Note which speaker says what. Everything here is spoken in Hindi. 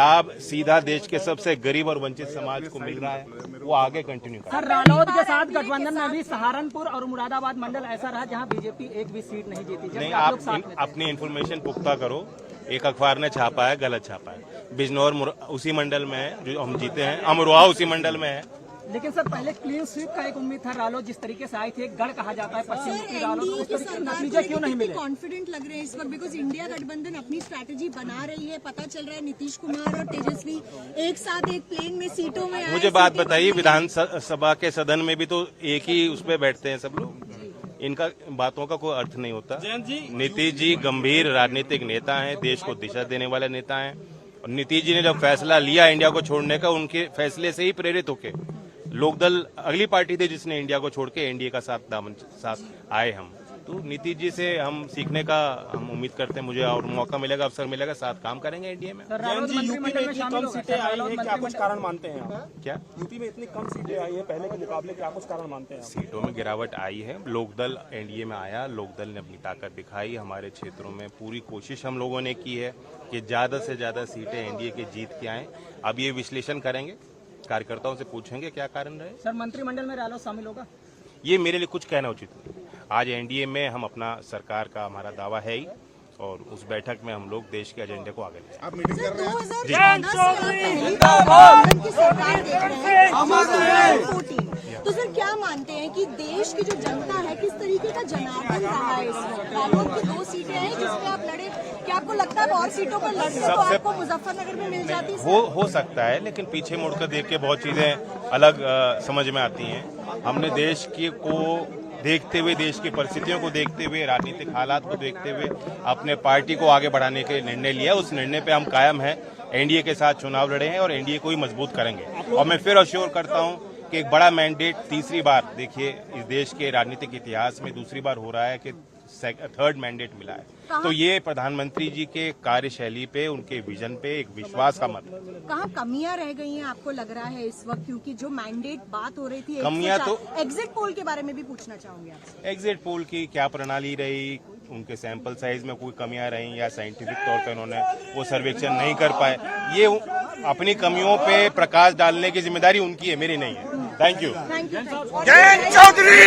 Speaker 1: लाभ सीधा देश के सबसे गरीब और वंचित समाज को मिल रहा है, वो आगे कंटिन्यू कर।
Speaker 2: सर, रालोद के साथ गठबंधन में भी सहारनपुर और मुरादाबाद मंडल ऐसा रहा जहां बीजेपी एक भी सीट नहीं जीती।
Speaker 1: नहीं, आप अपनी इन्फॉर्मेशन पुख्ता करो। एक अखबार ने छापा है, गलत छापा है। बिजनौर उसी मंडल में है जो हम जीते हैं, अमरोहा उसी मंडल में है।
Speaker 2: लेकिन सर, पहले क्लीन स्वीप का एक उम्मीद था। रालोद जिस तरीके से आई थी, एक गढ़ कहा जाता है पश्चिम उत्तरी रालोद, उस तरीके के नतीजे क्यों नहीं मिले?
Speaker 3: कॉन्फिडेंट लग रहे हैं इस वक्त, बिकॉज इंडिया गठबंधन अपनी स्ट्रैटेजी बना रही है। पता चल रहा है नीतीश कुमार और तेजस्वी एक साथ एक प्लेन में सीटों में आए।
Speaker 1: मुझे बात बताइए, विधानसभा के सदन में भी तो एक ही उस पर बैठते हैं सब लोग। इनका बातों का कोई अर्थ नहीं होता। नीतीश जी गंभीर राजनीतिक नेता हैं, देश को दिशा देने वाले नेता हैं। और नीतीश जी ने जब फैसला लिया इंडिया को छोड़ने का, उनके फैसले से ही प्रेरित होके लोकदल अगली पार्टी थी जिसने इंडिया को छोड़ के एनडीए का साथ आए हम। तो नीतीश जी से हम सीखने का हम उम्मीद करते हैं। मुझे और मौका मिलेगा, अवसर मिलेगा, साथ काम करेंगे एनडीए में।
Speaker 4: यूपी में इतनी कम सीटें आई हैं, क्या कुछ कारण मानते हैं आप?
Speaker 1: क्या
Speaker 4: यूपी में इतनी कम सीटें आई है पहले के मुकाबले, क्या कुछ कारण मानते हैं?
Speaker 1: सीटों में गिरावट आई है। लोकदल एनडीए में आया, लोकदल ने अपनी ताकत दिखाई। हमारे क्षेत्रों में पूरी कोशिश हम लोगों ने की है कि ज्यादा से ज्यादा सीटें एनडीए के जीत के आए। अब ये विश्लेषण करेंगे, कार्यकर्ताओं से पूछेंगे क्या कारण रहे।
Speaker 2: सर, मंत्रिमंडल में रालोद शामिल होगा?
Speaker 1: ये मेरे लिए कुछ कहना उचित नहीं। आज एनडीए में हम अपना सरकार का हमारा दावा है ही, और उस बैठक में हम लोग देश के एजेंडे को आगे ले जाएंगे।
Speaker 3: आप मीटिंग कर रहे हैं? तो सर, क्या मानते हैं कि देश की जो जनता है किस तरीके का जनार्दन रहा है इस वक्त? रालोद की 2 सीटें हैं जिसपे आप लड़े, क्या आपको लगता है और सीटों पर लड़ते तो आपको मुजफ्फरनगर में मिल जाती?
Speaker 1: हो सकता है, लेकिन पीछे मुड़कर देख के बहुत चीजें अलग समझ में आती हैं। हमने देश को देखते हुए, देश की परिस्थितियों को देखते हुए, राजनीतिक हालात को देखते हुए अपने पार्टी को आगे बढ़ाने के निर्णय लिया। उस निर्णय पे हम कायम हैं। एनडीए के साथ चुनाव लड़े हैं और एनडीए को ही मजबूत करेंगे। और मैं फिर अश्योर करता हूं कि एक बड़ा मैंडेट तीसरी बार, देखिए इस देश के राजनीतिक इतिहास में दूसरी बार हो रहा है कि थर्ड मैंडेट मिला है। तो ये प्रधानमंत्री जी के कार्यशैली पे, उनके विजन पे एक विश्वास का मत।
Speaker 3: कहाँ कमियां रह गई हैं आपको लग रहा है इस वक्त? क्योंकि जो मैंडेट बात हो रही थी,
Speaker 1: कमियां तो
Speaker 3: एग्जिट पोल के बारे में भी पूछना चाहूंगी आपसे।
Speaker 1: एग्जिट पोल की क्या प्रणाली रही, उनके सैंपल साइज में कोई कमियां रही, या साइंटिफिक तौर पर उन्होंने वो सर्वेक्षण नहीं कर पाए, ये अपनी कमियों पे प्रकाश डालने की जिम्मेदारी उनकी है, मेरी नहीं है। Thank you.
Speaker 3: Thank you.
Speaker 1: जय चौधरी।